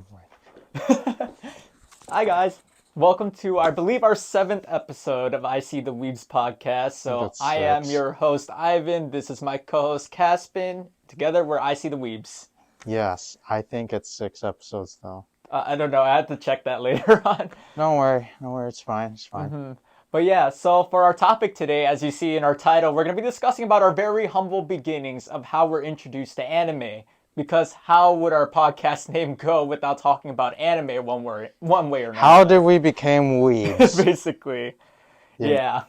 Oh boy. Hi guys, welcome to I believe our 7th episode of ICduhweebs podcast. I think So that's I am 6. your host Ivan. This is my co-host Caspin. Together we're ICduhweebs. Yes, I think it's 6 episodes though. I don't know. I had to check that later on. Don't worry, it's fine, it's fine. But yeah, so for our topic today, as you see in our title, we're going to be discussing about our very humble beginnings of how we're introduced to anime. Because how would our podcast name go without talking about anime one way or How did another? we become weebs? Basically, Yeah, yeah.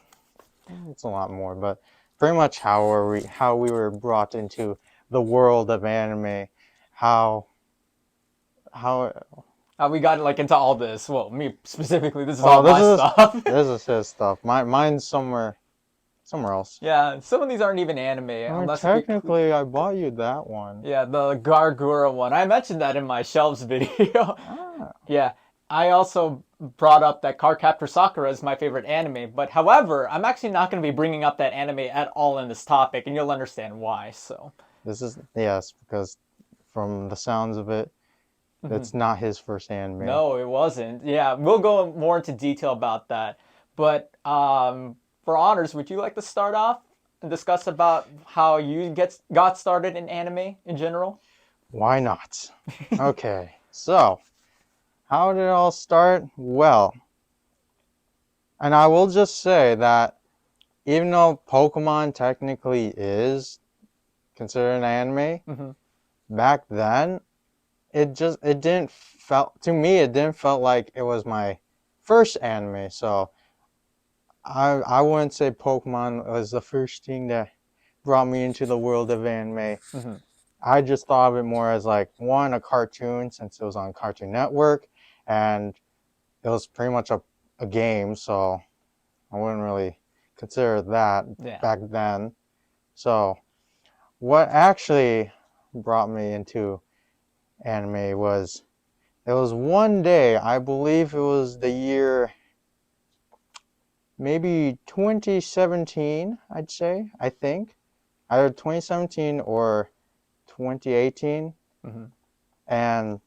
it's a lot more, but pretty much how we were brought into the world of anime, how how We got like into all this. Well, me specifically, this is well all my stuff. this is his stuff. Mine's somewhere else. Yeah, some of these aren't even anime I mean, unless if you. technically, I bought you that one. Yeah, the Gargura one. I mentioned that in my shelves video. Ah, Yeah, I also brought up that Cardcaptor Sakura is my favorite anime, but however, I'm actually not going to be bringing up that anime at all in this topic, and you'll understand why. So, this is yes, because from the sounds of it, that's not his first anime. no, it wasn't. Yeah, we'll go more into detail about that. But for honors, would you like to start off and discuss about how you got started in anime in general? Why not? Okay, so how did it all start? Well, and I will just say that even though Pokemon technically is considered an anime, back then it didn't felt to me it didn't felt like it was my first anime. So I wouldn't say Pokemon was the first thing that brought me into the world of anime. I just thought of it more as like one, a cartoon since it was on Cartoon Network, and it was pretty much a game, so I wouldn't really consider that Yeah. back then. So what actually brought me into anime was it was one day, I believe it was the year maybe 2017, I'd say, I think. Either 2017 or 2018. And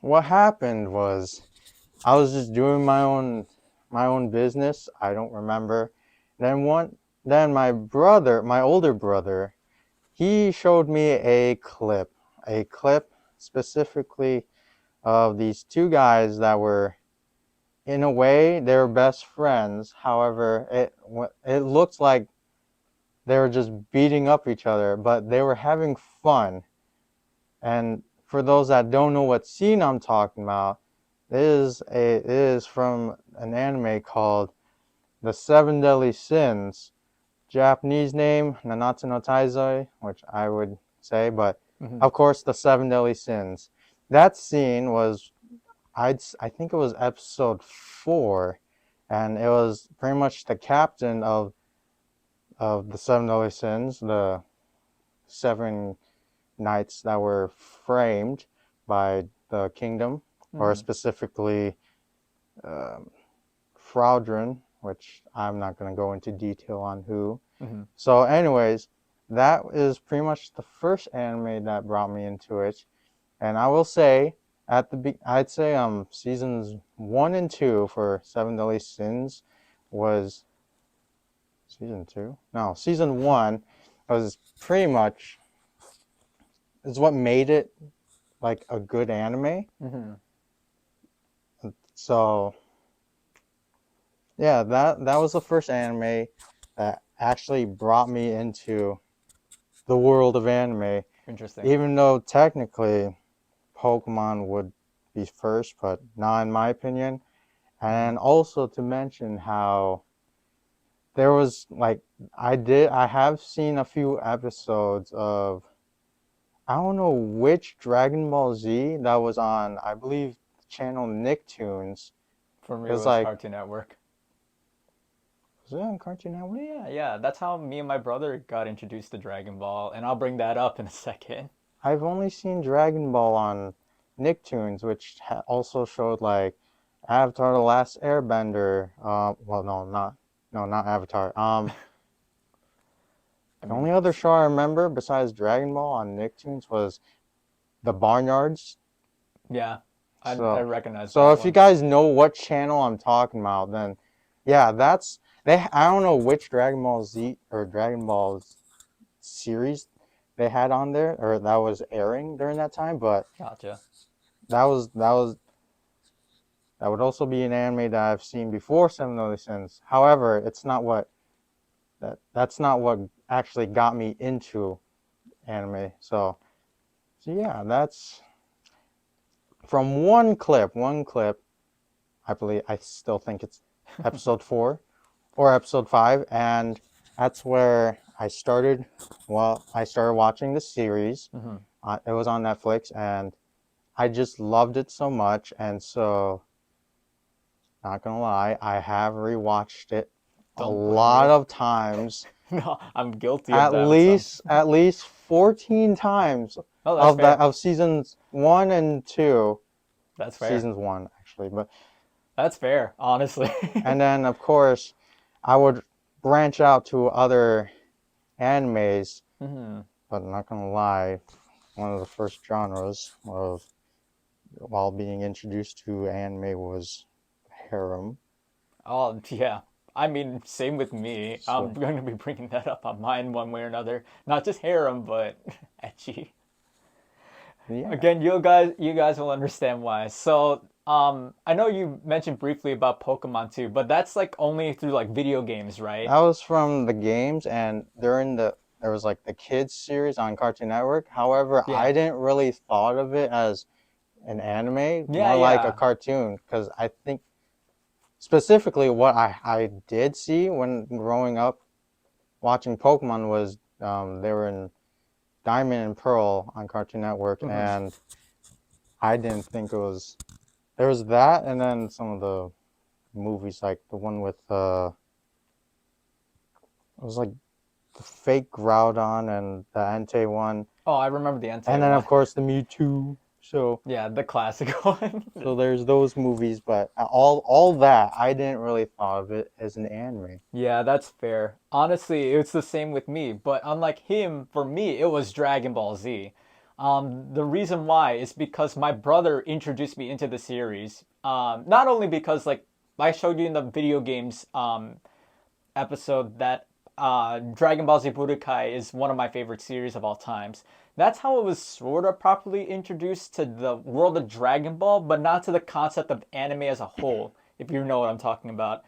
what happened was I was just doing my own business. I don't remember. Then my older brother, he showed me a clip specifically of these two guys that were, in a way, they were best friends. However, it looked like they were just beating up each other, but they were having fun. And for those that don't know what scene I'm talking about, it is from an anime called The Seven Deadly Sins. Japanese name Nanatsu no Taizai, which I would say, but of course The Seven Deadly Sins. That scene was I think it was episode 4, and it was pretty much the captain of the Seven Deadly Sins, the seven knights that were framed by the kingdom, or specifically Fraudrin, which I'm not going to go into detail on who. So anyways, that is pretty much the first anime that brought me into it. And I will say, I'd say seasons 1 and 2 for Seven Deadly Sins was season 2? No, season 1 was pretty much is what made it like a good anime. So yeah, that was the first anime that actually brought me into the world of anime. Interesting. Even though technically Pokemon would be first, but not in my opinion. And also to mention how there was like I have seen a few episodes of, I don't know which Dragon Ball Z that was on, I believe channel Nicktoons. For me, It it was was like, Cartoon Network. was it on Cartoon Network? Yeah. That's how me and my brother got introduced to Dragon Ball, and I'll bring that up in a second. I've only seen Dragon Ball on Nicktoons, which also showed like Avatar: The Last Airbender. Well, not Avatar. I The mean, only other show I remember besides Dragon Ball on Nicktoons was The Barnyards. yeah. I recognize So that if you one. guys know what channel I'm talking about, then yeah, that's I don't know which Dragon Ball Z or Dragon Ball series they had on there or that was airing during that time, but Gotcha. that would also be an anime that I've seen before Seven Deadly Sins. However, it's not what that's not what actually got me into anime. So yeah, that's from one clip, I still think it's episode 4 or episode 5, and that's where I started. Well, I started watching the series. It was on Netflix, and I just loved it so much, and so not gonna lie, I have rewatched it a Don't blame lot me. of times. No, I'm guilty of that with some. At least 14 times Oh, that's fair. of seasons 1 and 2. That's fair. Seasons 1 actually, but That's fair, honestly. and then of course I would branch out to other animes, but I'm not gonna lie, one of the first genres of while being introduced to anime was harem. Oh, yeah. I mean, same with me. I'm So going to be bringing that up on mine one way or another. Not just harem, but etchy. yeah, Again, you guys will understand why. So, I know you mentioned briefly about Pokemon too, but that's like only through like video games, right? that was from the games, and there was like the kids series on Cartoon Network. However, Yeah. I didn't really thought of it as an anime, Yeah, more like a yeah. cartoon, because I think specifically what I did see when growing up watching Pokemon was they were in Diamond and Pearl on Cartoon Network, and I didn't think it was there was that, and then some of the movies like the one with it was like the fake Groudon and the Entei one, Oh, I remember the and Entei then one. of course the Mewtwo. So Yeah, the classic one. so there's those movies, but all that I didn't really thought of it as an anime. Yeah, that's fair. Honestly, it's the same with me, but unlike him, for me, it was Dragon Ball Z. The reason why is because my brother introduced me into the series. Not only because, like, I showed you in the video games episode that Dragon Ball Z Budokai is one of my favorite series of all times. That's how it was sort of properly introduced to the world of Dragon Ball, but not to the concept of anime as a whole, if you know what I'm talking about.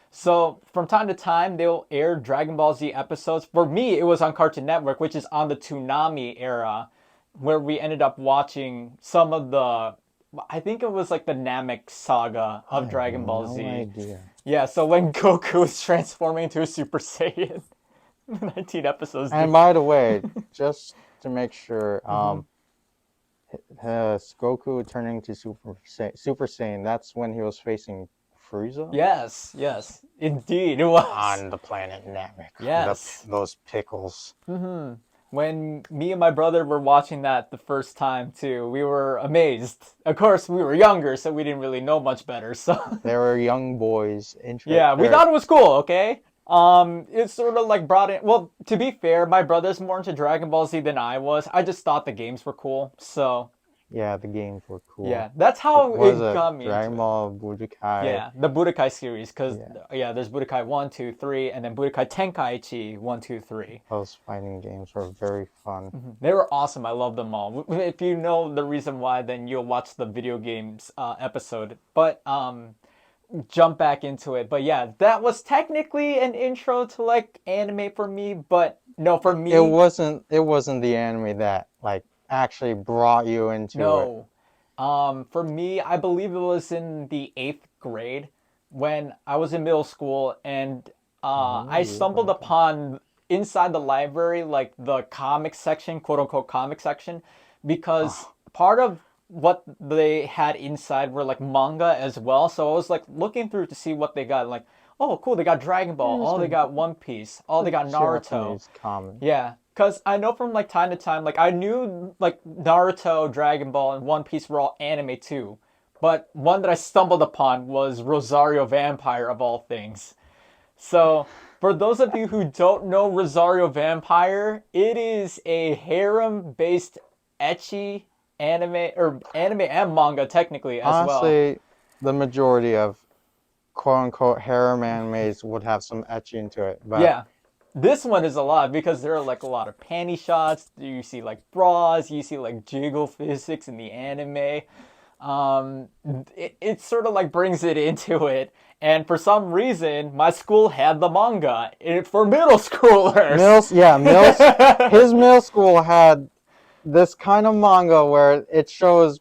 So from time to time, they'll air Dragon Ball Z episodes. For me, it was on Cartoon Network, which is on the Toonami era, where we ended up watching some of the. I think it was like the Namek saga I of have Dragon Ball no Z. idea. Yeah, so when Goku was transforming into a Super Saiyan, 19 episodes. And by the way, just to make sure, Goku turning to Super Saiyan, that's when he was facing Frieza Yes, yes, indeed, it was. on the planet Namek. Yes. Those pickles. When me and my brother were watching that the first time too, we were amazed. Of course, we were younger, so we didn't really know much better. So They were young boys. yeah, we thought it was cool. Okay, it sort of like brought in. Well, to be fair, my brother's more into Dragon Ball Z than I was. I just thought the games were cool. So Yeah, the games were yeah, cool. that's What how was it it? got me into Dragon it. Ball Budokai. Yeah, the Budokai series, because Yeah, yeah, there's Budokai 1, 2, 3, and then Budokai Tenkaichi 1, 2, 3. those fighting games were very fun. They were awesome. I love them all. If you know the reason why, then you'll watch the video games episode. But jump back into it. But yeah, that was technically an intro to like anime for me. But no, for me, It wasn't the anime that like actually brought you into it. no. For me, I believe it was in the 8th grade when I was in middle school, and I Ooh, stumbled okay. upon inside the library, like the comic section, quote unquote comic section, because Oh, part of what they had inside were like manga as well. So I was like looking through to see what they got. Like, oh, cool, they got Dragon Ball. it's Oh, they got One Piece. Oh, they a got Naruto. Japanese comic. Yeah, because I know from like time to time, like I knew like Naruto, Dragon Ball, and One Piece were all anime too. But one that I stumbled upon was Rosario+Vampire of all things. So, for those of you who don't know Rosario+Vampire, it is a harem-based ecchi anime and manga technically as well. Honestly, the majority of quote-unquote harem animes would have some etching to it, but Yeah. This one is a lot because there are like a lot of panty shots. You see like bras, you see like jiggle physics in the anime. Um, it sort of like brings it into it. And for some reason, my school had the manga for middle schoolers. his middle school had this kind of manga where it shows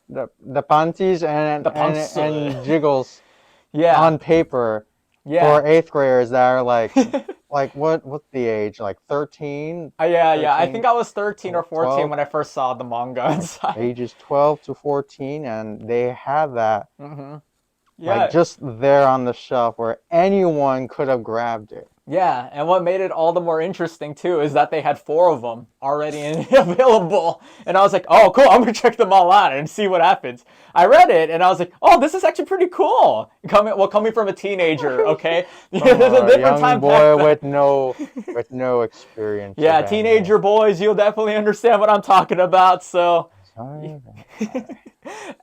the panties The pants. and jiggles Yeah, on paper yeah. for eighth graders that are like what's the age, like 13, Yeah. I 13, think I was 13 or 14 12, when I first saw the manga inside. ages 12 to 14, and they had that like Yeah, just there on the shelf where anyone could have grabbed it. yeah. And what made it all the more interesting too is that they had 4 of them already available. And I was like, oh, cool. I'm gonna check them all out and see what happens. I read it and I was like, oh, this is actually pretty cool. Coming from a teenager, okay? From There's a a different young time boy back then. with no experience. Yeah, of teenager boys, you'll definitely understand what I'm talking about. So anime.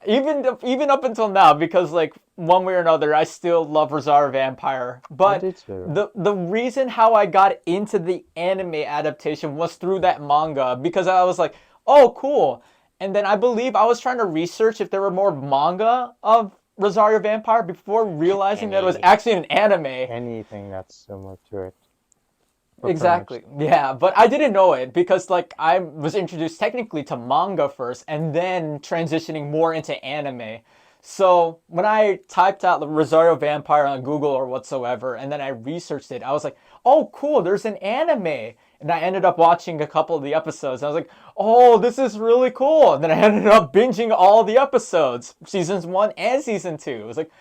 even up until now, because like one way or another, I still love Rosario+Vampire. I But do too. the reason how I got into the anime adaptation was through that manga because I was like, oh, cool. And then I believe I was trying to research if there were more manga of Rosario+Vampire before realizing that it was actually an anime. Anything that's similar to it. Exactly. Yeah, but I didn't know it because like I was introduced technically to manga first and then transitioning more into anime. So when I typed out the Rosario+Vampire on Google or whatsoever and then I researched it, I was like, "Oh, cool, there's an anime." And I ended up watching a couple of the episodes. I was like, "Oh, this is really cool." And then I ended up binging all the episodes, seasons 1 and season 2. It was like,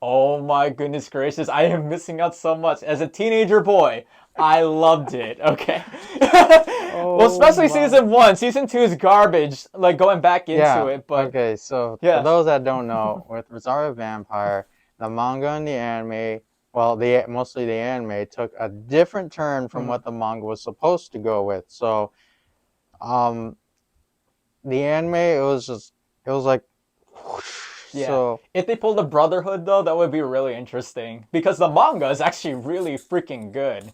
oh my goodness gracious, I am missing out so much. As a teenager boy, I loved it, okay? Well, especially my. season 1. Season 2 is garbage, like going back into it, but okay, so yeah. for those that don't know, with Rosario+Vampire, the manga and the anime, well, mostly the anime took a different turn from what the manga was supposed to go with. So, the anime, it was like, whoosh. Yeah. So If they pulled a Brotherhood, though, that would be really interesting. Because the manga is actually really freaking good.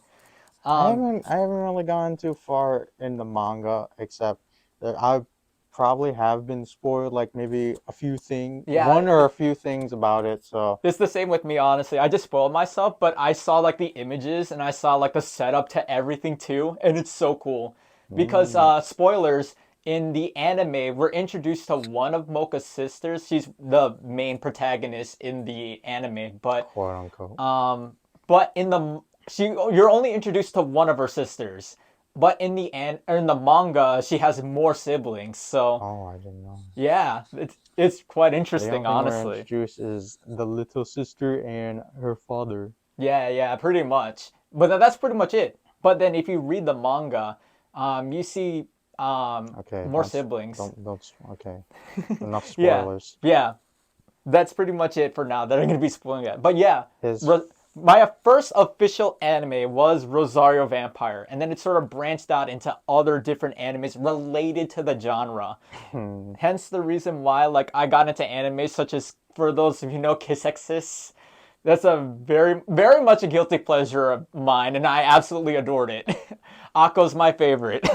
I haven't really gone too far in the manga, except that I probably have been spoiled like maybe a few things, Yeah. one or a few things about it. So It's the same with me, honestly. I just spoiled myself, but I saw like the images and I saw like the setup to everything too, and it's so cool. Because spoilers, in the anime, we're introduced to one of Mocha's sisters. She's the main protagonist in the anime, but quote unquote. but you're only introduced to one of her sisters. But in the manga, she has more siblings. So Oh, I didn't know. yeah, it's quite The interesting, only thing we're honestly. introduced is the little sister and her father. Yeah, pretty much. But that's pretty much it. But then if you read the manga, you see Okay, more siblings. Okay, enough Yeah, spoilers. yeah. That's pretty much it for now that I'm going to be spoiling it. But yeah, His my first official anime was Rosario+Vampire. And then it sort of branched out into other different animes related to the genre. Hence the reason why like I got into anime such as, for those of you who know, Kiss Exis. That's a very, very much a guilty pleasure of mine, and I absolutely adored it. Akko's my favorite.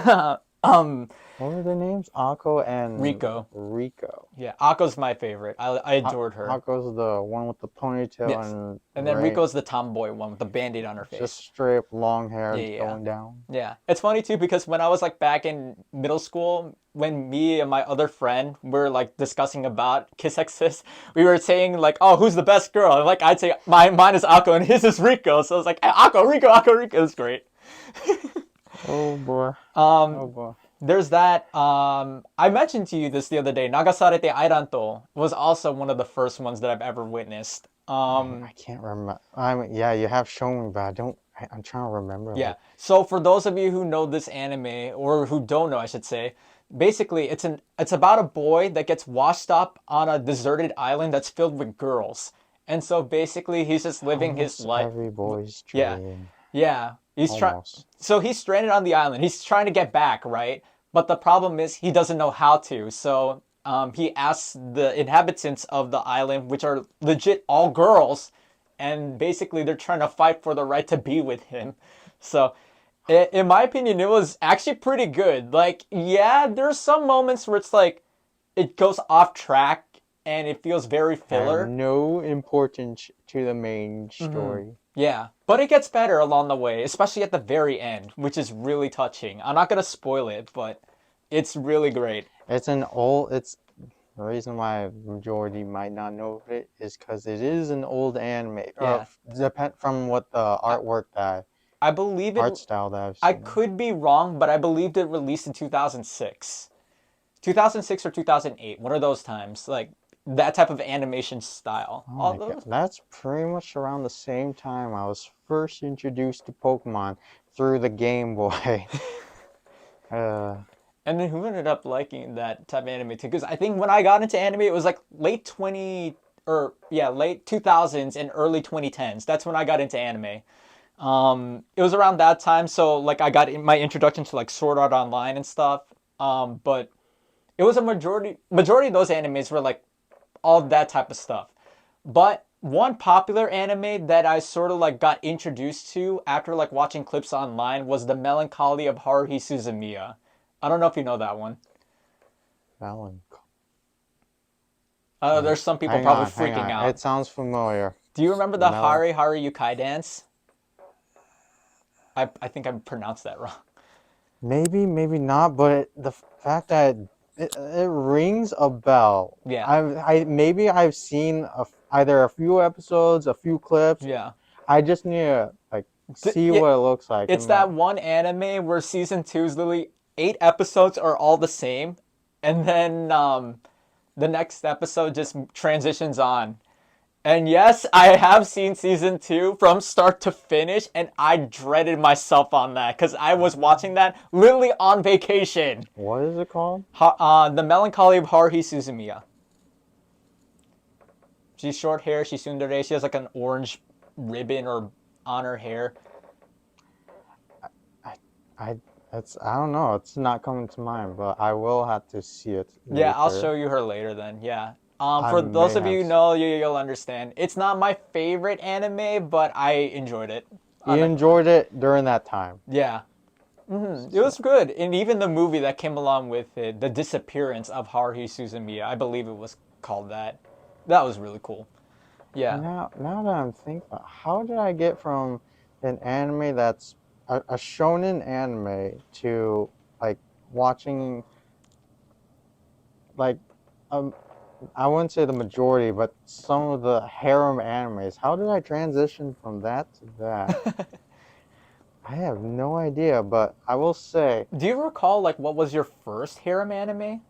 what were their names? Akko and Rico. Rico. Yeah, Akko's my favorite. I adored her. Akko's the one with the ponytail Yes. And then Rico's the tomboy one with the band-aid on her face. just straight up long hair Yeah. going down. Yeah. It's funny too because when I was like back in middle school, when me and my other friend were like discussing about Kiss Exis, we were saying like, oh, who's the best girl? And like I'd say mine is Akko and his is Rico. So I was like, hey, Akko, Rico. It's great. Oh boy. Oh boy. There's that. I mentioned to you this the other day. Nagasarete Airanto was also one of the first ones that I've ever witnessed. I can't remember. Yeah, you have shown me, but I'm trying to remember. Yeah. So for those of you who know this anime, or who don't know, I should say, basically it's about a boy that gets washed up on a deserted island that's filled with girls, and so basically he's just living his life. Every boy's dream. Yeah. He's trying. So he's stranded on the island. He's trying to get back, right? But the problem is he doesn't know how to. So he asks the inhabitants of the island, which are legit all girls, and basically they're trying to fight for the right to be with him. So in my opinion, it was actually pretty good. Like, yeah, there's some moments where it's like it goes off track and it feels very filler. And no importance to the main story. Yeah, but it gets better along the way, especially at the very end, which is really touching. I'm not gonna spoil it, but it's really great. It's the reason why majority might not know of it is because it is an old anime. Yeah. Depend from what the artwork I believe art it. style that I've I seen. could be wrong, but I believed it released in 2006. 2006 or 2008, one of those times. Like, that type of animation style. Oh my Although, God. That's pretty much around the same time I was first introduced to Pokemon through the Game Boy. and then who ended up liking that type of anime too? Because I think when I got into anime, it was like late 2000s and early 2010s. That's when I got into anime. It was around that time, so like I got my introduction to like Sword Art Online and stuff. But it was a majority of those animes were like all that type of stuff. But one popular anime that I sort of like got introduced to after like watching clips online was the Melancholy of Haruhi Suzumiya. I don't know if you know that one. Melancholy. There's some people Hang probably on, hang freaking on. out. It sounds familiar. Do you remember the Mel- Haru Yukai dance? I think I pronounced that wrong. Maybe, maybe not, but the fact that it rings a bell. Yeah. Maybe I've seen either a few episodes, a few clips. Yeah. I just need to like see Yeah, what it looks like. it's that one anime where season 2 is literally 8 episodes are all the same, and then the next episode just transitions on. And yes, I have seen season 2 from start to finish, and I dreaded myself on that because I was watching that literally on vacation. What is it called? The Melancholy of Haruhi Suzumiya. She's short hair, she's tsundere, she has like an orange ribbon or on her hair. I I don't know. It's not coming to mind, but I will have to see it Yeah, I'll later. show you her later then. Yeah. I For those may of you have. who know, you'll understand. It's not my favorite anime, but I enjoyed it. You enjoyed it during that time. Yeah. It was good. And even the movie that came along with it, The Disappearance of Haruhi Suzumiya, I believe it was called that. That was really cool. Yeah. Now that I'm thinking, how did I get from an anime that's a shonen anime to like watching like I wouldn't say the majority, but some of the harem animes. How did I transition from that to that? I have no idea, but I will say, Do you recall like what was your first harem anime?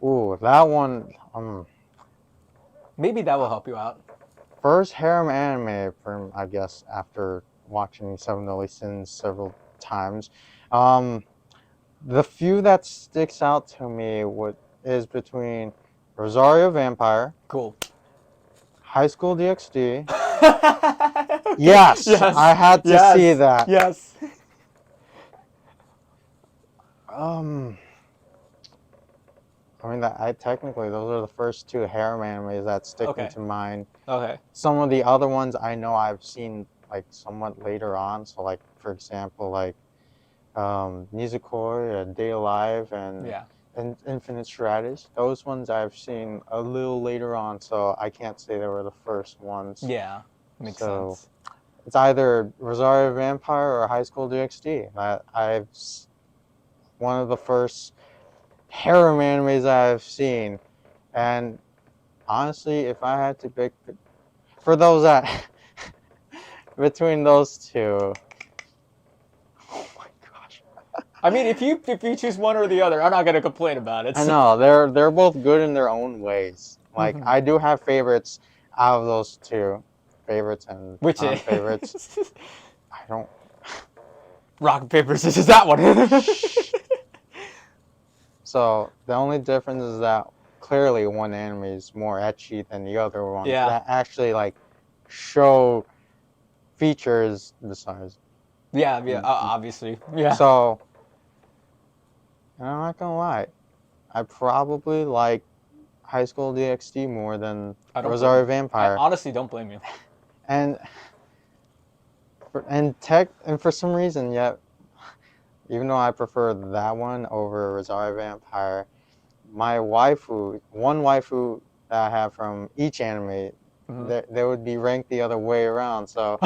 ooh, that one, Maybe that will help you out. first harem anime from, I guess, after watching Seven Deadly Sins several times. The few that sticks out to me is between Rosario+Vampire, Cool. High School DxD. Yes, I had to see that. Yes. I mean, I technically those are the first two harem animes that stick Okay. into mind. Okay. Some of the other ones I know I've seen like somewhat later on. So like for example, like Nizukoi, A Day Alive, and Infinite Strategy. Those ones I've seen a little later on, so I can't say they were the first ones. Yeah. Makes sense. It's either Rosario+Vampire or High School DxD. One of the first harem animes I've seen, and honestly, if I had to pick for those that between those two, oh my gosh! I mean, if you choose one or the other, I'm not gonna complain about it. I know they're both good in their own ways. Like I do have favorites out of those two, favorites and Which non-favorites. I don't. Rock paper scissors that one. So the only difference is that clearly one anime is more ecchi than the other one. Yeah. That actually like show features besides. Yeah, obviously. Yeah. So And I'm not gonna lie, I probably like High School DxD more than I don't blame Rosario you. I Vampire. honestly don't blame you. And for some reason, yet even though I prefer that one over Rosario Vampire, my one waifu that I have from each anime, they would be ranked the other way around. So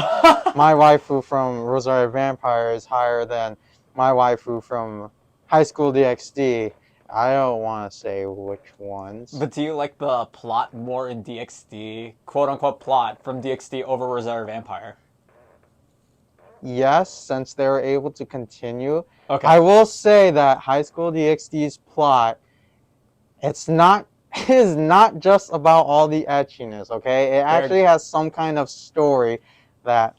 my waifu from Rosario Vampire is higher than my waifu from High School DxD. I don't want to say which ones. But do you like the plot more in DxD, quote unquote plot from DxD over Rosario Vampire? Yes, since they were able to continue. Okay. I will say that High School DxD's plot, it's not it is not just about all the etchiness, okay? It actually has some kind of story that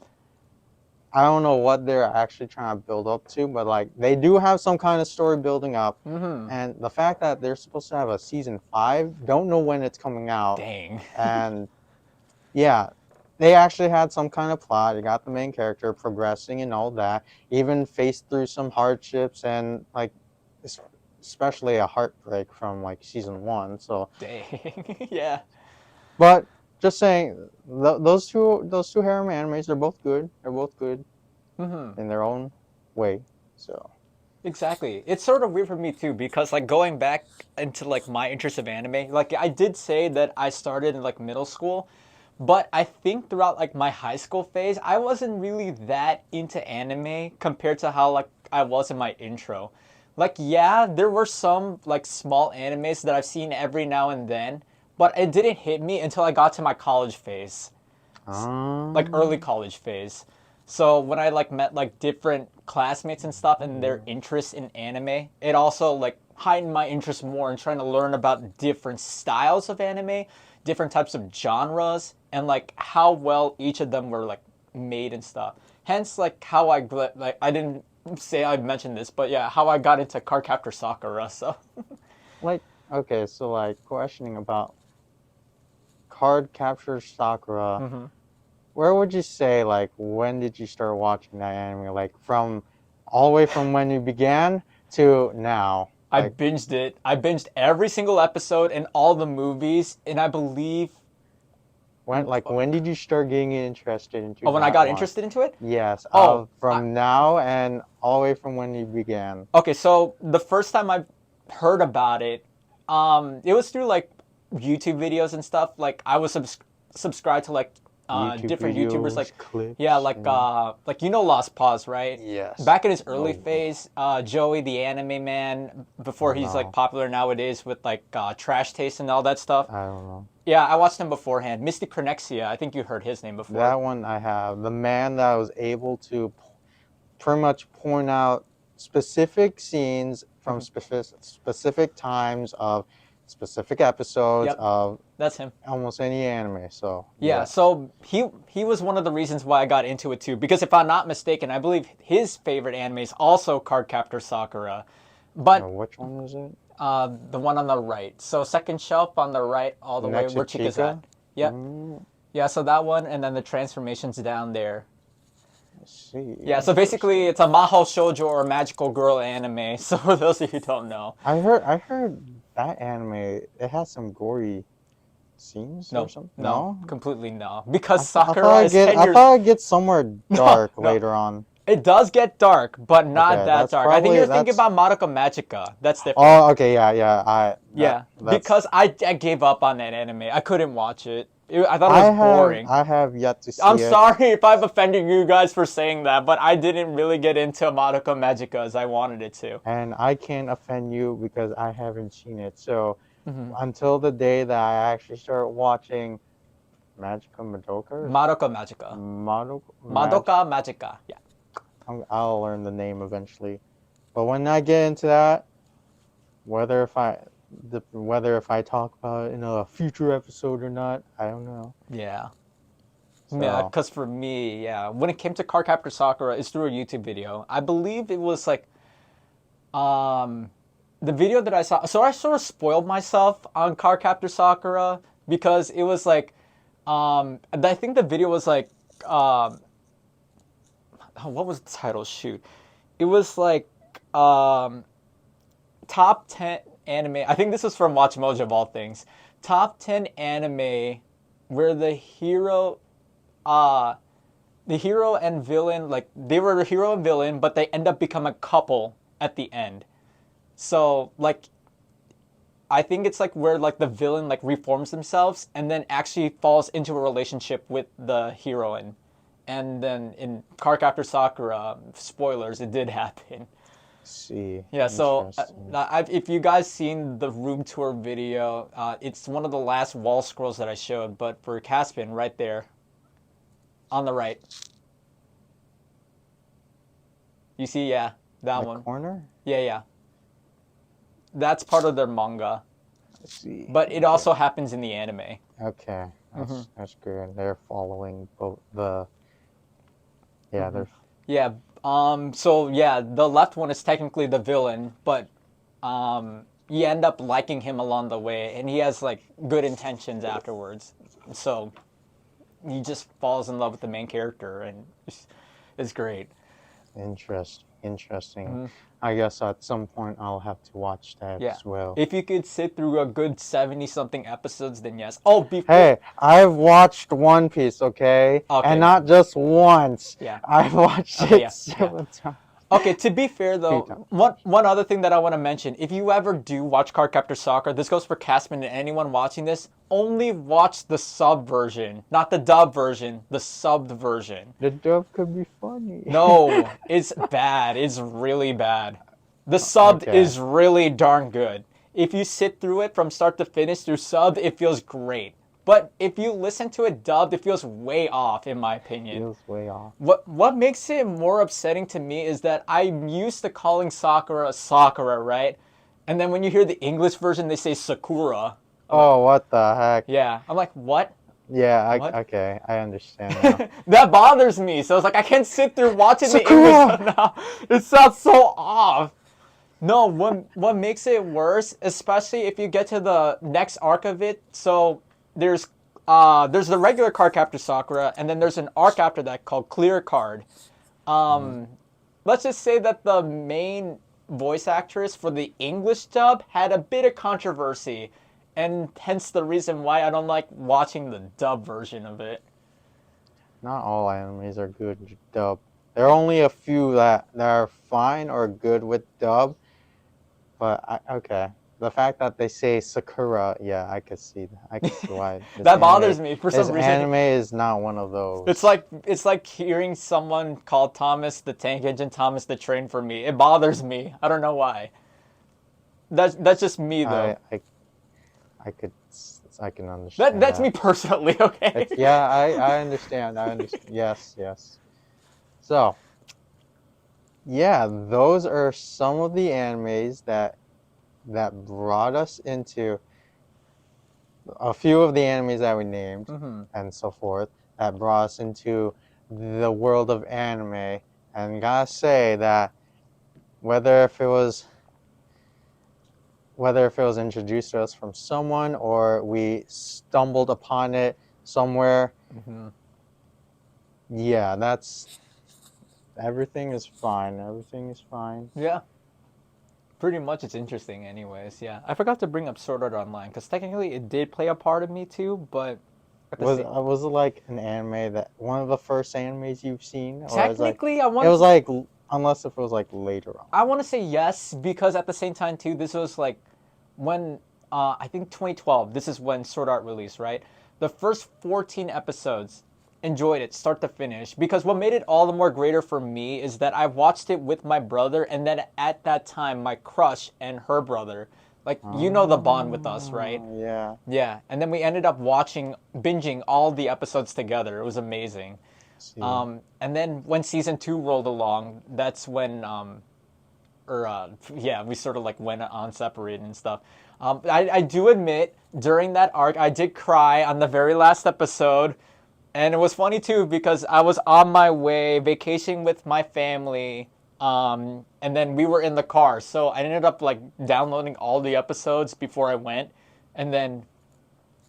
I don't know what they're actually trying to build up to, but like they do have some kind of story building up. And the fact that they're supposed to have a season 5, don't know when it's coming out. Dang. And yeah, they actually had some kind of plot. You got the main character progressing and all that, even faced through some hardships and like especially a heartbreak from like season 1. So Dang. Yeah. but just saying, those two harem animes, they're both good. They're both good in their own way. So Exactly. It's sort of weird for me too because like going back into like my interest of anime, like I did say that I started in like middle school, but I think throughout like my high school phase, I wasn't really that into anime compared to how like I was in my intro. Like yeah, there were some like small animes that I've seen every now and then, but it didn't hit me until I got to my college phase, like early college phase. So when I like met like different classmates and stuff and their interest in anime, it also like heightened my interest more in trying to learn about different styles of anime, different types of genres, and like how well each of them were like made and stuff. Hence like how like I didn't say I mentioned this, but yeah, how I got into Cardcaptor Sakura. So like okay, so like questioning about Cardcaptor Sakura. Where would you say, like, when did you start watching that anime? Like, from all the way from when you began to now? I Like, binged it. I binged every single episode and all the movies, and I believe when did you start getting interested into when I that got one? interested into it. Yes, Oh, from now and all the way from when you began. okay. So the first time I heard about it, it was through like YouTube videos and stuff. Like I was subscribed to like YouTube different YouTubers, videos, like yeah, clips, like you know Lost Pause, right? yes. Back in his early Oh, phase, Joey the Anime Man, before he's like no, popular nowadays with like Trash Taste and all that stuff. I don't know. Yeah, I watched him beforehand. Mystic Chronexia, I think you heard his name before. That one I have. The man that was able to pretty much point out specific scenes from specific times of specific episodes Yep, of that's him. almost any anime. So Yeah, yeah. so he was one of the reasons why I got into it too. Because if I'm not mistaken, I believe his favorite anime is also Cardcaptor Sakura, but Which one is it? the one on the right. So second shelf on the right, all the way Next to where Chica's Chica. at. Yep. Yeah, so that one, and then the transformations down there. Let's see. Yeah, so basically it's a Mahou Shoujo or magical girl anime. So for those of you who don't know, I heard that anime. It has some gory scenes or no, something. no, No. completely no, because I thought Sakura is 10 I years. thought I'd get somewhere No, dark no. later on. It does get dark, but not Okay, that that's dark. I think probably you're thinking that's. about Madoka Magica. That's different. Oh, okay, yeah. Yeah, That's. because I gave up on that anime. I couldn't watch it. I thought it was boring. I have yet to I'm see it. sorry if I've offended you guys for saying that, but I didn't really get into Madoka Magica as I wanted it to. And I can't offend you because I haven't seen it. So until the day that I actually start watching Magica Madoka, Madoka Magica. Madoka Magica. Yeah. I'll learn the name eventually. But when I get into that, whether if I talk about it in a future episode or not, I don't know. Yeah. Yeah, So because for me, yeah, when it came to Cardcaptor Sakura, it's through a YouTube video. I believe it was like the video that I saw. So I sort of spoiled myself on Cardcaptor Sakura because it was like I think the video was like what was the title? Shoot, it was like top 10 anime. I think this was from Watch Mojo of all things. Top 10 anime where the hero and villain, like they were the hero and villain, but they end up becoming a couple at the end. So like I think it's like where like the villain like reforms themselves and then actually falls into a relationship with the heroine. And then in Cardcaptor Sakura, spoilers, it did happen. See. Yeah, so Interesting. if you guys seen the room tour video, it's one of the last wall scrolls that I showed, but for Caspian, right there, on the right. You see, yeah, that The one. corner? Yeah, yeah. That's part of their manga, I see. but it Okay. also happens in the anime. Okay. That's good. They're following both the. Yeah, they're. Yeah. So yeah, the left one is technically the villain, but you end up liking him along the way, and he has like good intentions afterwards. So he just falls in love with the main character, and it's great. Interesting. I guess at some point I'll have to watch that Yeah. as well. If you could sit through a good 70 something episodes, then yes. Oh, before. Hey, I've watched One Piece, okay? Okay. And not just once. Yeah. I've watched Okay, it yeah, several times. Okay, to be fair though, Times. one other thing that I want to mention, if you ever do watch Cardcaptor Sakura, this goes for Casman and anyone watching this, only watch the sub version, not the dub version, the subbed version. The dub could be funny. No, it's bad. It's really bad. The subbed Okay. is really darn good. If you sit through it from start to finish through subbed, it feels great. But if you listen to it dubbed, it feels way off, in my opinion. Feels way off. What makes it more upsetting to me is that I'm used to calling Sakura Sakura, right? And then when you hear the English version, they say Sakura. Oh, what the heck? Yeah, I'm like, what? Yeah, What? Okay, I understand now. That bothers me. So it's like I can't sit through watching the Sakura! English now. It sounds so off. No, what makes it worse, especially if you get to the next arc of it. So there's the regular Cardcaptor Sakura, and then there's an arc after that called Clear Card. Let's just say that the main voice actress for the English dub had a bit of controversy, and hence the reason why I don't like watching the dub version of it. Not all animes are good dub. There are only a few that are fine or good with dub. But okay, the fact that they say Sakura, yeah, I could see why. That bothers me for some this reason. anime is not one of those. It's like hearing someone call Thomas the Tank Engine, Thomas the Train for me. It bothers me. I don't know why. That's just me though. I can understand. That's me personally. Okay. Yeah, I understand. I understand. Yes. So, yeah, those are some of the animes that brought us into a few of the animes that we named and so forth that brought us into the world of anime. And gotta say that whether if it was introduced to us from someone or we stumbled upon it somewhere, yeah, everything is fine. Everything is fine. Yeah. Pretty much it's interesting anyways, yeah. I forgot to bring up Sword Art Online, because technically it did play a part of me too, but... Was it like an anime that, one of the first animes you've seen? Or Technically, unless if it was like later on. I want to say yes, because at the same time too, this was like when, I think 2012, this is when Sword Art released, right? The first 14 episodes, enjoyed it start to finish, because what made it all the more greater for me is that I watched it with my brother, and then at that time my crush and her brother, like, you know the bond with us, right? Yeah. And then we ended up binging all the episodes together. It was amazing. And then when season 2 rolled along, that's when we sort of like went on separated and stuff. I do admit, during that arc I did cry on the very last episode. And it was funny too, because I was on my way vacationing with my family, and then we were in the car. So I ended up like downloading all the episodes before I went, and then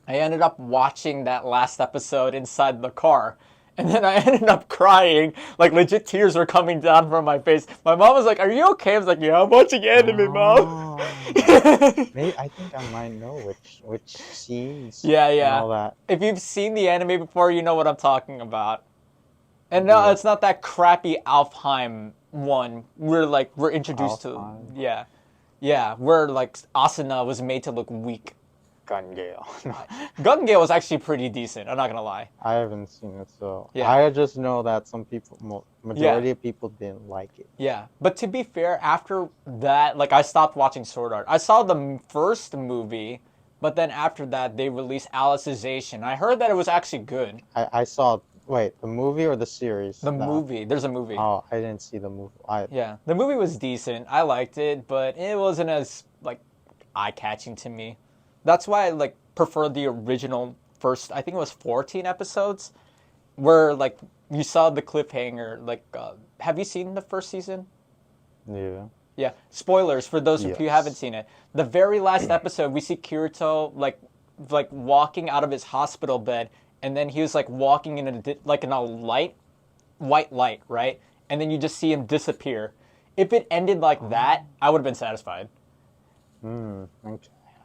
I ended up watching that last episode inside the car. And then I ended up crying, like legit tears were coming down from my face. My mom was like, "Are you okay?" I was like, "Yeah, I'm watching anime, mom." Maybe I think I might know which scenes Yeah, and yeah. all that. If you've seen the anime before, you know what I'm talking about. And no, Yeah, it's not that crappy Alfheim one. We're introduced to, Alphine, yeah, yeah. Where like Asuna was made to look weak. Gun Gale. No, Gun Gale was actually pretty decent. I'm not gonna lie. I haven't seen it, so Yeah, I just know that some people, yeah, majority of people didn't like it. yeah. But to be fair, after that, like I stopped watching Sword Art. I saw the first movie, but then after that, they released Alicization. I heard that it was actually good. I saw. Wait, the movie or the series? The movie, there's a movie. Oh, I didn't see the movie. Yeah, the movie was decent. I liked it, but it wasn't as like eye-catching to me. That's why I like prefer the original first. I think it was 14 episodes, where like you saw the cliffhanger. Like, have you seen the first season? Yeah. Yeah. Spoilers for those of you who haven't Yes. seen it. The very last episode, we see Kirito like walking out of his hospital bed, and then he was like walking in a light white light, right? And then you just see him disappear. If it ended like that, I would have been satisfied. Okay.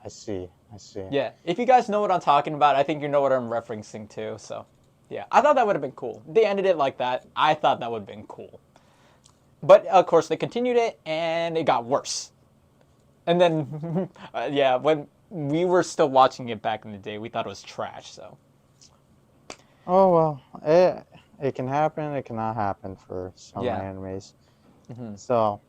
I see. I see. Yeah. If you guys know what I'm talking about, I think you know what I'm referencing to. So, yeah. I thought that would have been cool. They ended it like that. I thought that would have been cool. But of course, they continued it and it got worse. And then, yeah, when we were still watching it back in the day, we thought it was trash. So, Oh well, it can happen. It cannot happen for some yeah. animes. So,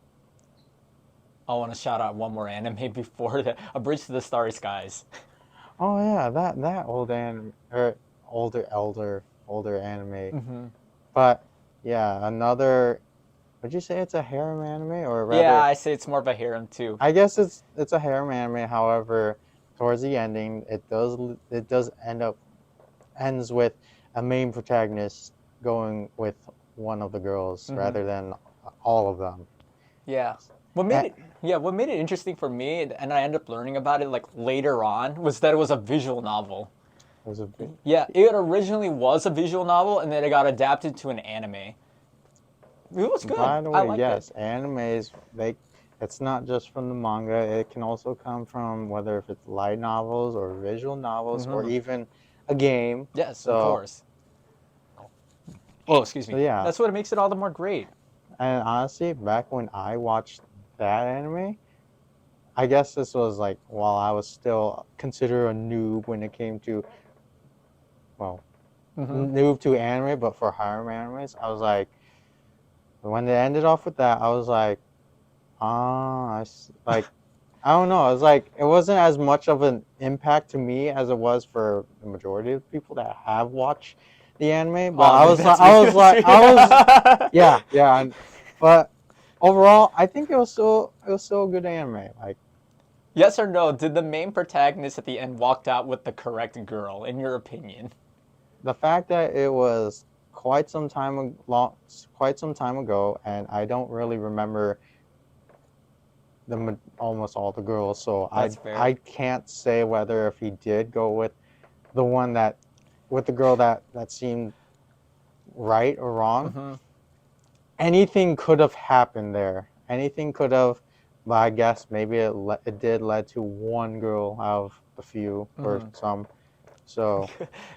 I want to shout out one more anime before A Bridge to the Starry Skies. oh yeah, that old anime or older anime. But yeah, another. Would you say it's a harem anime or Yeah, rather? I say it's more of a harem too. I guess it's a harem anime. However, towards the ending, it does ends with a main protagonist going with one of the girls rather than all of them. Yeah. Eh, What made it interesting for me, and I ended up learning about it like later on, was that it was a visual novel. it was a bit, Yeah, it originally was a visual novel, and then it got adapted to an anime. It was good. by the I way, liked it. yes, animes it's not just from the manga. It can also come from whether if it's light novels or visual novels or even a game. Yes, of So course. Oh, excuse so me. yeah, That's what makes it all the more great. and honestly, back when I watched that anime, I guess this was like while I was still considered a noob when it came to well, noob to anime, but for harem animes, I was like, when they ended off with that, I was like, like, I don't know. It was like it wasn't as much of an impact to me as it was for the majority of people that have watched the anime. But Oh, that's me. That's yeah, me. yeah. But overall, I think it was still a good anime. Like Yes or no? Did the main protagonist at the end walked out with the correct girl, in your opinion? the fact that it was quite some time ago, and I don't really remember almost all the girls, so That's fair. I can't say whether if he did go with the one that with the girl that seemed right or wrong. Anything could have happened there. Anything could have, but I guess maybe it did lead to one girl out of the few or some. So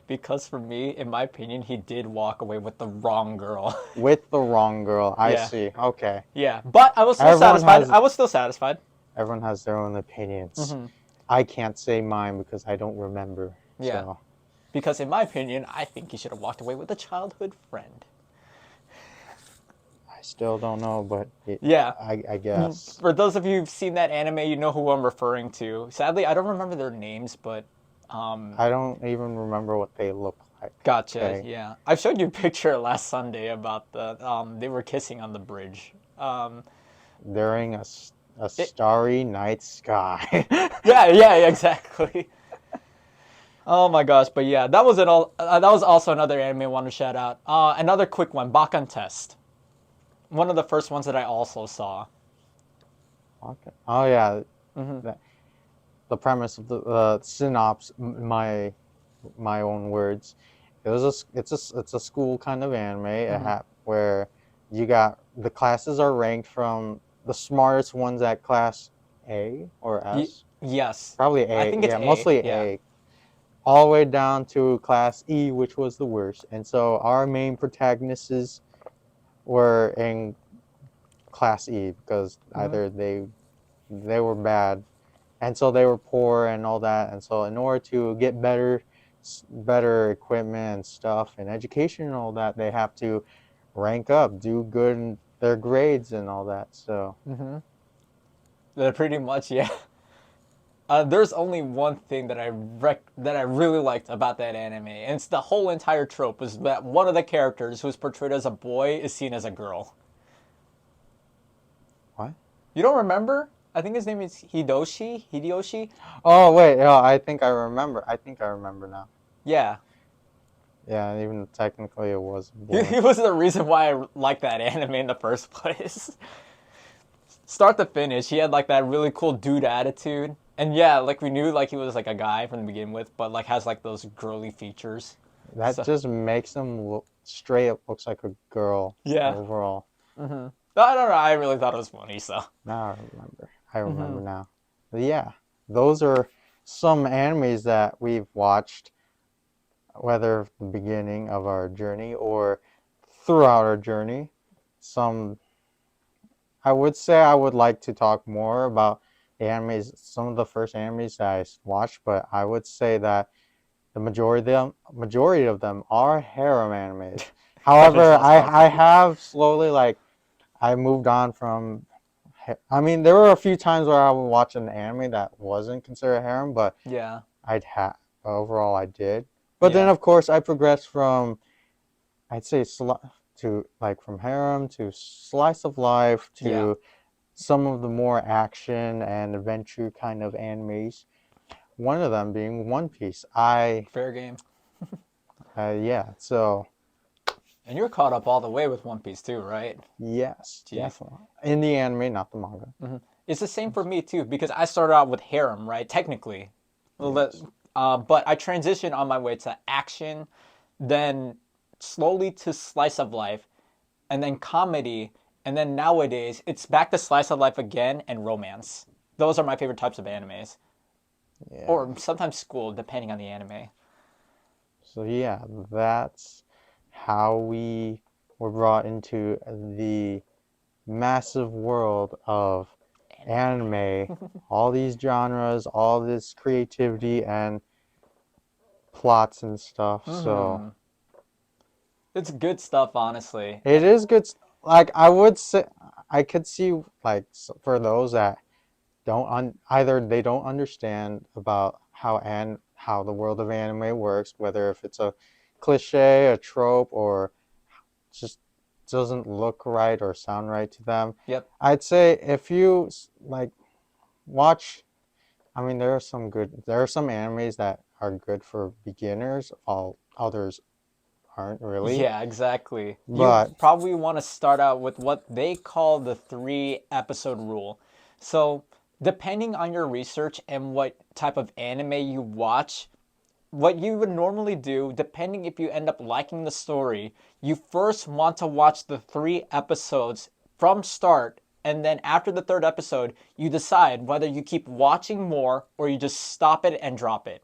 Because for me, in my opinion, he did walk away with the wrong girl. with the wrong girl, I Yeah. see. Okay, Yeah. But I was still everyone satisfied. has I was still satisfied. everyone has their own opinions. I can't say mine because I don't remember. Yeah. So Because in my opinion, I think he should have walked away with a childhood friend. I still don't know, but Yeah. I guess. For those of you who've seen that anime, you know who I'm referring to. Sadly, I don't remember their names, but I don't even remember what they look like. gotcha. Okay. Yeah. I showed you a picture last Sunday about they were kissing on the bridge. During a starry night sky. Yeah, exactly. Oh my gosh, but yeah, that was it all. That was also another anime I want to shout out. Another quick one, Bakan Test. One of the first ones that I also saw. Okay. Oh yeah, the premise of the synopsis, my own words, it's a school kind of anime where you got the classes are ranked from the smartest ones at class A or S. Yes. Probably I A, think it's yeah, A. mostly Yeah. A, all the way down to class E, which was the worst. And so our main protagonists were in class E because Hmm. either they were bad, and so they were poor and all that. And so in order to get better equipment and stuff and education and all that, they have to rank up, do good in their grades and all that. So Hmm. Pretty much, yeah. There's only one thing that I really liked about that anime, and it's the whole entire trope was that one of the characters who's portrayed as a boy is seen as a girl. what? You don't remember? I think his name is Hideyoshi. Oh wait, oh, I think I remember. I think I remember now. Yeah, Yeah, and even technically it was a he boy. was the reason why I liked that anime in the first place. Start to finish, he had like that really cool dude attitude, and yeah, like we knew like he was like a guy from the begin with, but like has like those girly features. That So just makes him look straight up looks like a girl yeah, overall. I don't know. I really thought it was funny. So Now I remember. I remember now. But yeah, those are some animes that we've watched, whether the beginning of our journey or throughout our journey. Some, I would say I would like to talk more about the animes, some of the first animes that I watched, but I would say that the majority of them are harem animes. there's However, less I comedy. have slowly like I moved on from. I mean, there were a few times where I would watch an anime that wasn't considered harem, but Yeah, I'd have overall I did. But then yeah, of course I progressed from I'd say to like from harem to slice of life yeah. to some of the more action and adventure kind of animes. One of them being One Piece. Fair game. Yeah. So And you're caught up all the way with One Piece too, right? yes, Jeez. definitely in the anime, not the manga. It's the same for me too because I started out with harem, right? Technically, Yes. but I transitioned on my way to action, then slowly to slice of life, and then comedy, and then nowadays it's back to slice of life again and romance. Those are my favorite types of animes, Yeah. or sometimes school, depending on the anime. So yeah, that's how we were brought into the massive world of anime, all these genres, all this creativity and plots and stuff. So It's good stuff, honestly. it is good. Like I would say, I could see like for those that either they don't understand about how the world of anime works, whether if it's a cliche, a trope, or just doesn't look right or sound right to them. Yep. I'd say if you like watch, I mean there are some animes that are good for beginners, while others aren't really. Yeah, exactly. You But probably want to start out with what they call the 3 episode rule. So, depending on your research and what type of anime you watch, what you would normally do, depending if you end up liking the story, you first want to watch the 3 episodes from start, and then after the third episode, you decide whether you keep watching more or you just stop it and drop it,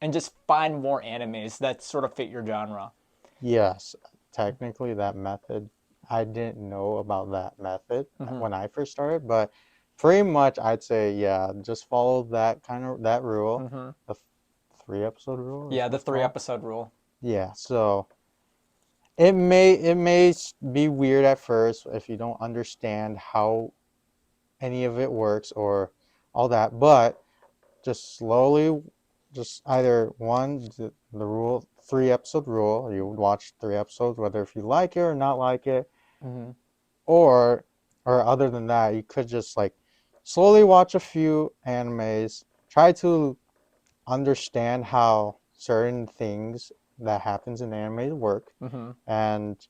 and just find more animes that sort of fit your genre. yes, technically that method, I didn't know about that method when I first started, but pretty much I'd say yeah, just follow that kind of that rule, the 3 episode rule is Yeah, the what it's three called. episode rule. Yeah, so it may be weird at first if you don't understand how any of it works or all that, but just slowly, just either one the rule 3 episode rule, you would watch 3 episodes whether if you like it or not like it, or other than that you could just like slowly watch a few animes, try to understand how certain things that happens in anime work, and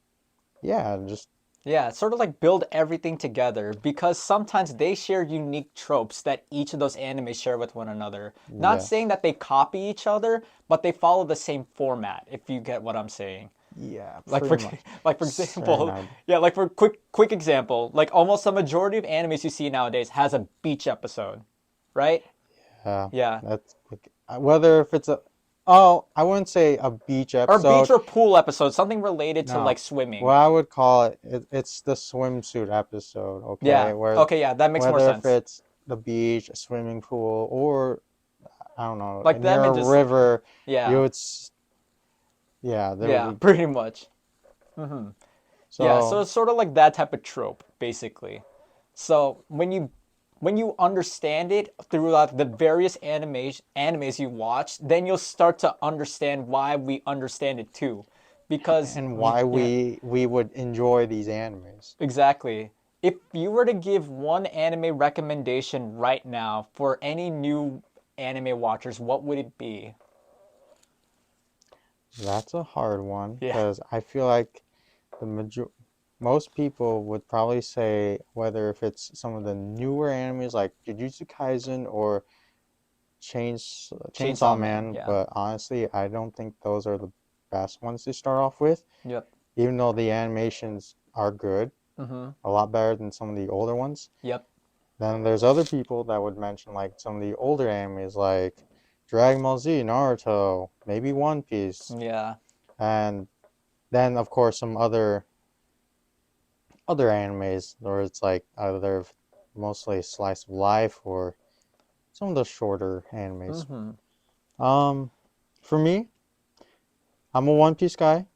yeah, just Yeah, sort of like build everything together because sometimes they share unique tropes that each of those animes share with one another. Not saying Yes. that they copy each other, but they follow the same format, if you get what I'm saying. Yeah, Like pretty for much. like for Same example, idea. yeah, like for quick example, like almost the majority of animes you see nowadays has a beach episode, right? Yeah, Yeah. that's like, whether if it's a, oh, I wouldn't say a beach Or beach episode. or pool episode, something related to like No, what swimming. I would call it's the swimsuit episode. Okay, Yeah. where Okay, yeah, that makes more whether if sense. it's the beach, a swimming pool, or I don't know, Like near them a and just river, you yeah. would, yeah, there would Yeah, be. pretty much. Yeah, so So it's sort of like that type of trope, basically. So when you understand it throughout the various animes you watch, then you'll start to understand why we understand it too, because and why yeah, we would enjoy these animes. exactly. If you were to give one anime recommendation right now for any new anime watchers, what would it be? That's a hard one Yeah, because I feel like the most people would probably say whether if it's some of the newer animes like Jujutsu Kaisen or Chainsaw Chainsaw Man. Man, Yeah. but honestly, I don't think those are the best ones to start off with, Yep. even though the animations are good, Mhm. a lot better than some of the older ones. Yep. Then there's other people that would mention like some of the older animes like Dragon Ball Z, Naruto, maybe One Piece, Yeah. and then of course some other animes where it's like either mostly slice of life or some of the shorter animes. Mhm. Um, for me, I'm a One Piece guy.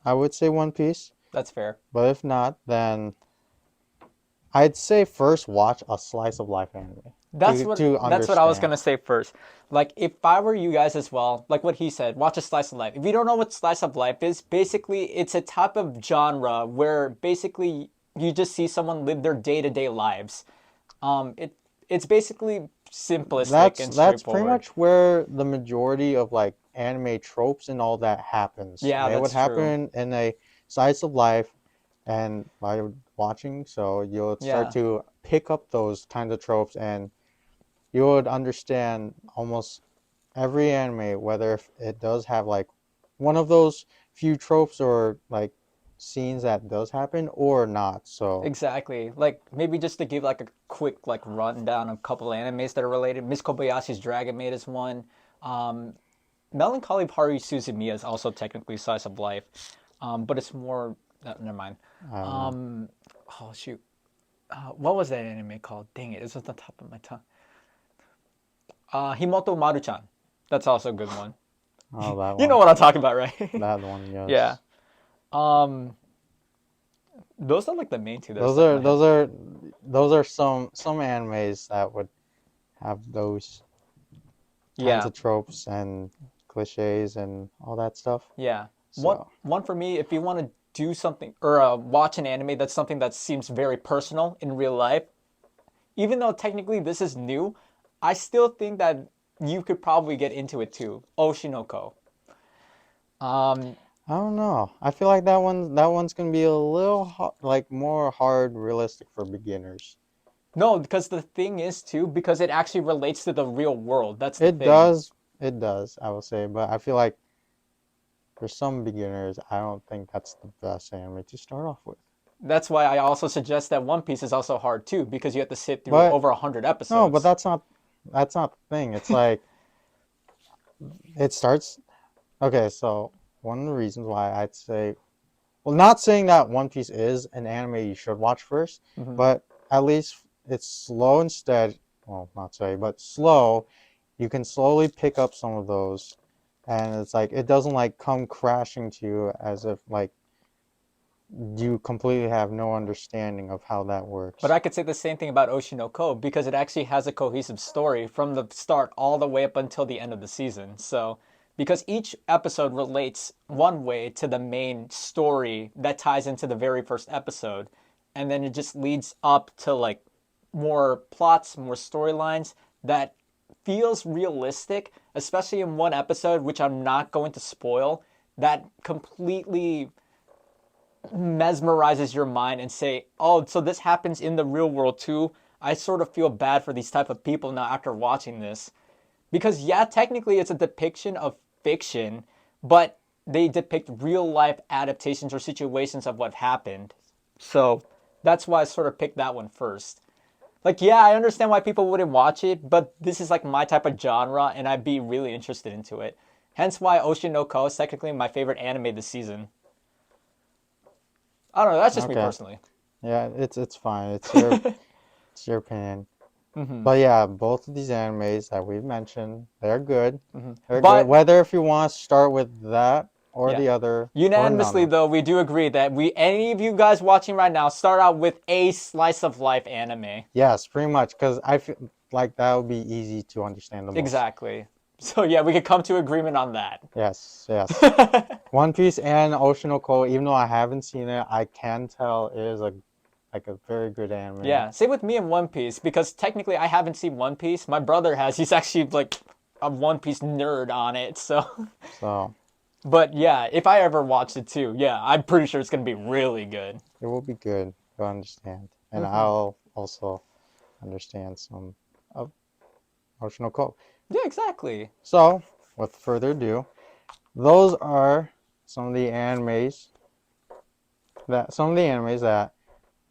I would say One Piece, That's fair. but if not, then I'd say first watch a slice of life anime to That's what I was understand. gonna say first. Like if I were you guys as well, like what he said, watch a slice of life. If you don't know what slice of life is, basically it's a type of genre where basically you just see someone live their day-to-day lives. It it's basically simplistic and That's pretty straightforward. much where the majority of like anime tropes and all that happens. Yeah, They would that's true. happen in a slice of life, and by watching, so you'll start Yeah. to pick up those kind of tropes, and you would understand almost every anime, whether if it does have like one of those few tropes or like scenes that does happen or not. So Exactly. Like maybe just to give like a quick like rundown of a couple animes that are related. Miss Kobayashi's Dragon Maid is one. Um, Melancholy Haruhi Suzumiya is also technically slice of life, but it's more. Never mind. I don't know. Um, oh shoot, what was that anime called? Dang it, it's on the top of my tongue. Himoto Maruchan. That's also a good one. Oh, that You know one, what I'm talking about, right? that one, Yeah. yes. Um, those are like the main two that are Those stuck in are my head. some animes that would have those kinds Yeah. of tropes and cliches and all that stuff. Yeah. So One for me, if you want to do something or watch an anime that's something that seems very personal in real life, even though technically this is new, I still think that you could probably get into it too. Oshinoko. Um, I don't know. I feel like that one's gonna be a little like more hard realistic for beginners. no, because the thing is too, because it actually relates to the real world. That's the It thing. does, it does, I will say, but I feel like for some beginners, I don't think that's the best anime to start off with. That's why I also suggest that One Piece is also hard too, because you have to sit through But over 100 no, but episodes. that's not the thing. It's like it starts. Okay, so one of the reasons why I'd say, well, not saying that One Piece is an anime you should watch first, Hmm. but at least it's slow instead. Well, not say, but slow. You can slowly pick up some of those, and it's like it doesn't like come crashing to you as if like you completely have no understanding of how that But works. I could say the same thing about Oshinoko because it actually has a cohesive story from the start all the way up until the end of the season. So, because each episode relates one way to the main story that ties into the very first episode, and then it just leads up to like more plots, more storylines that feels realistic, especially in one episode, which I'm not going to spoil, that completely mesmerizes your mind and say, oh, so this happens in the real world too. I sort of feel bad for these type of people now after watching this. Because yeah, technically it's a depiction of fiction, but they depict real life adaptations or situations of what happened. So that's why I sort of picked that one first. Like, yeah, I understand why people wouldn't watch it, but this is like my type of genre, and I'd be really interested into it. Hence why Ocean no Ko is technically my favorite anime this season. I don't know, that's just me Okay. personally. Yeah, it's fine. It's your opinion. But yeah, both of these animes that we've mentioned, they're good. They're good. But Whether if you want to start with that or yeah, the other or none unanimously of. though, we do agree that any of you guys watching right now start out with a slice of life anime. Yes, pretty much, because I feel like that would be easy to understand the most. Exactly. So yeah, we could come to agreement on that. Yes, yes. One Piece and Ocean no Ko, even though I haven't seen it, I can tell it is a very good anime. Yeah, same with me and One Piece because technically I haven't seen One Piece. My brother has. He's actually like a One Piece nerd on it. So, So but yeah, if I ever watch it too, yeah, I'm pretty sure it's gonna be really good. it will be good to understand. And I'll also understand some of Ocean no Ko. Yeah, exactly. So, with further ado, those are some of the animes that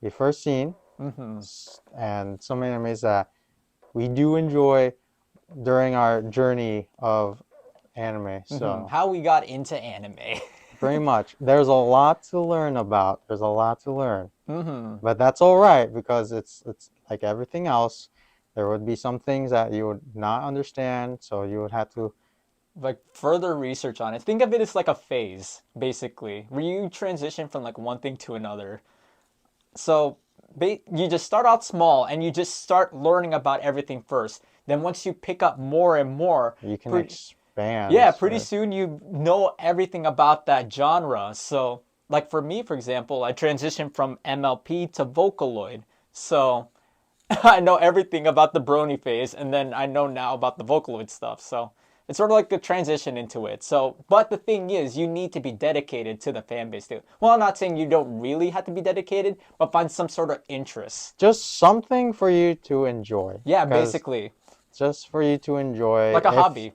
we first seen, and some animes that we do enjoy during our journey of anime. So, How we got into anime. pretty much, there's a lot to learn about. There's a lot to learn, but that's all right because it's like everything else. There would be some things that you would not understand, so you would have to. Like further research on it. Think of it as like a phase, basically, where you transition from like one thing to another. So you just start out small and you just start learning about everything first. Then once you pick up more and more, You can pretty, expand. yeah, pretty soon you know everything about that genre. So like for me, for example, I transitioned from MLP to Vocaloid. So I know everything about the Brony phase, and then I know now about the Vocaloid stuff. So it's sort of like a transition into it. So, but the thing is, you need to be dedicated to the fan base too. Well, I'm not saying you don't really have to be dedicated, but find some sort of interest. Just something for you to enjoy. Yeah, Because basically, just for you to enjoy. like a hobby,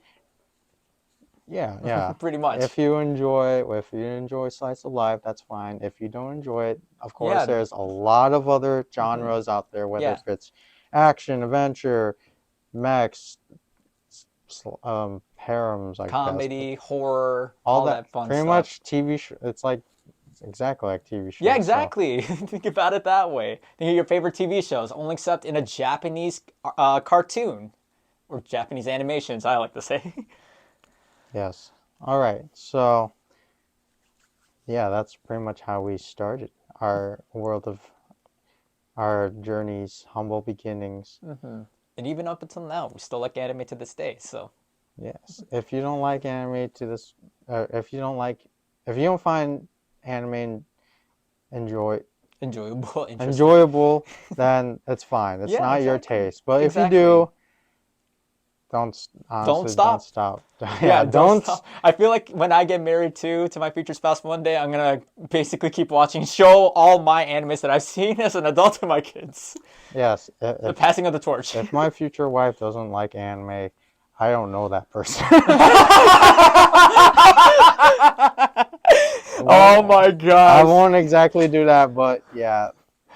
Yeah. pretty much. If you enjoy slice of life, that's fine. If you don't enjoy it, of course, Yeah, there's a lot of other genres out there, whether yeah, if it's action, adventure, mechs, harems, I guess, comedy, horror, all all that. that fun Pretty stuff. much TV. It's exactly like TV Yeah, shows. So exactly. Think about it that way. Think of your favorite TV shows, only except in a Japanese cartoon or Japanese animations, I like to say. yes. All right. So yeah, that's pretty much how we started our journeys, humble beginnings. And even up until now, we still like anime to this day. So Yes. If you don't like anime to this, if you don't find anime enjoy enjoyable, interesting. enjoyable, then it's fine. It's Yeah, not your exactly. taste. But if you Exactly. do, don't Don't honestly don't stop. stop. Yeah, Yeah, don't don't. stop. I feel like when I get married to my future spouse one day, I'm gonna basically keep watching, show all my animes that I've seen as an adult to my kids. Yes. The passing of the torch. If my future wife doesn't like anime, I don't know that person. Oh my I gosh. won't exactly do that, but yeah,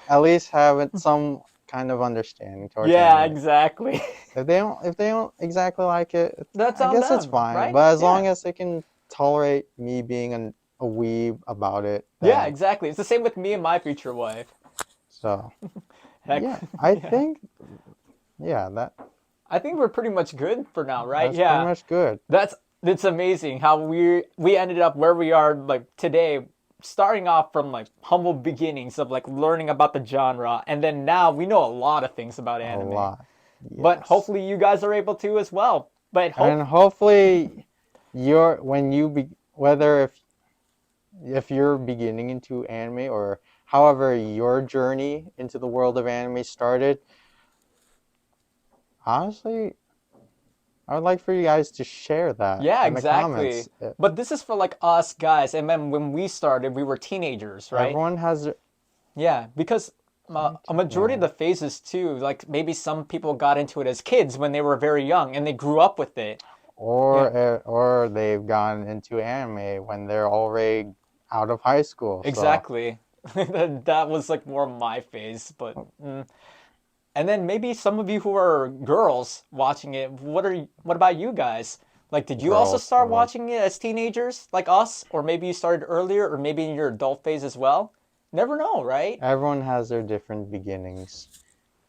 at least have it some kind of understanding towards Yeah, anime. exactly. If they don't exactly like it, That's I on guess it's them, fine. right? But as Yeah. long as they can tolerate me being a weeb about it, Yeah, then exactly. It's the same with me and my future wife. so Heck, yeah, I yeah. think yeah I think we're pretty much good for now, right? that's pretty Yeah. much good. That's it's amazing how we ended up where we are like today, starting off from like humble beginnings of like learning about the genre, and then now we know a lot of things about A anime. lot, But yes, hopefully you guys are able to as well. But and hope hopefully whether if you're beginning into anime or however your journey into the world of anime started, honestly, I would like for you guys to share that Yeah, in the exactly. comments. But this is for like us guys, and then when we started, we were teenagers, right? Everyone has their... Yeah, because a majority of the phases too, like maybe some people got into it as kids when they were very young and they grew up with it. Or they've gone into anime when they're already out of high school. So Exactly. That was like more my phase, but and then maybe some of you who are girls watching it, what about you guys? Like, did you also girls, start watching it as teenagers like us, or maybe you started earlier, or maybe in your adult phase as well? Never know, right? everyone has their different beginnings,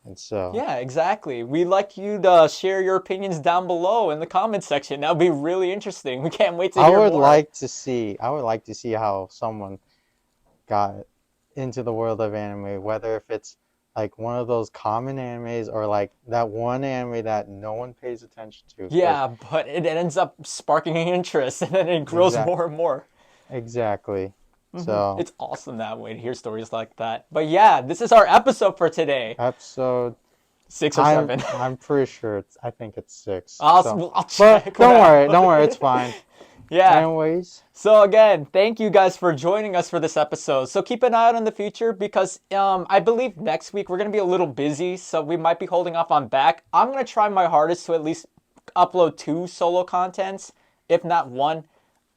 and so Yeah, exactly. We'd like you to share your opinions down below in the comment section. That would be really interesting. We can't wait to hear more. I would like to see how someone got into the world of anime, whether if it's like one of those common animes or like that one anime that no one pays attention to. Yeah, but it ends up sparking an interest and then it grows Exact, more and more. exactly. So It's awesome that way to hear stories like that. But yeah, this is our episode for today. episode, 6 or 7. I'm pretty sure I think it's 6. I'll But check. don't worry, it's fine. Yeah. Anyways, So again, thank you guys for joining us for this episode. So keep an eye out in the future because I believe next week we're gonna be a little busy, so we might be holding off on back. I'm gonna try my hardest to at least upload 2 solo contents, if not 1.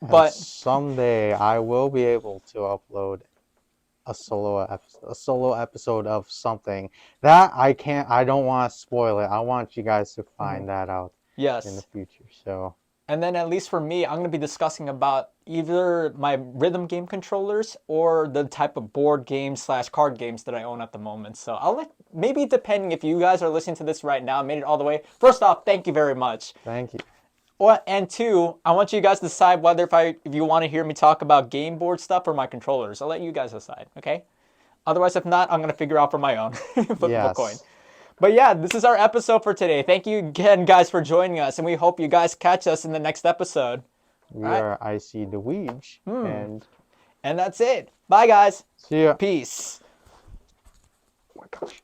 But someday I will be able to upload a solo episode of something that I don't want to spoil it. I want you guys to find that out in the yes. future. So And then at least for me, I'm going to be discussing about either my rhythm game controllers or the type of board games slash card games that I own at the moment. So I'll let, maybe depending if you guys are listening to this right now, made it all the way. First off, thank you very much. thank you. And 2, I want you guys to decide whether if you want to hear me talk about game board stuff or my controllers. I'll let you guys decide, okay? Otherwise, if not, I'm going to figure out for my own. Flip a coin. Yes. But yeah, this is our episode for today. Thank you again, guys, for joining us, and we hope you guys catch us in the next episode. We are ICduhweebs And that's it. Bye, guys. see ya. Peace. Oh my gosh.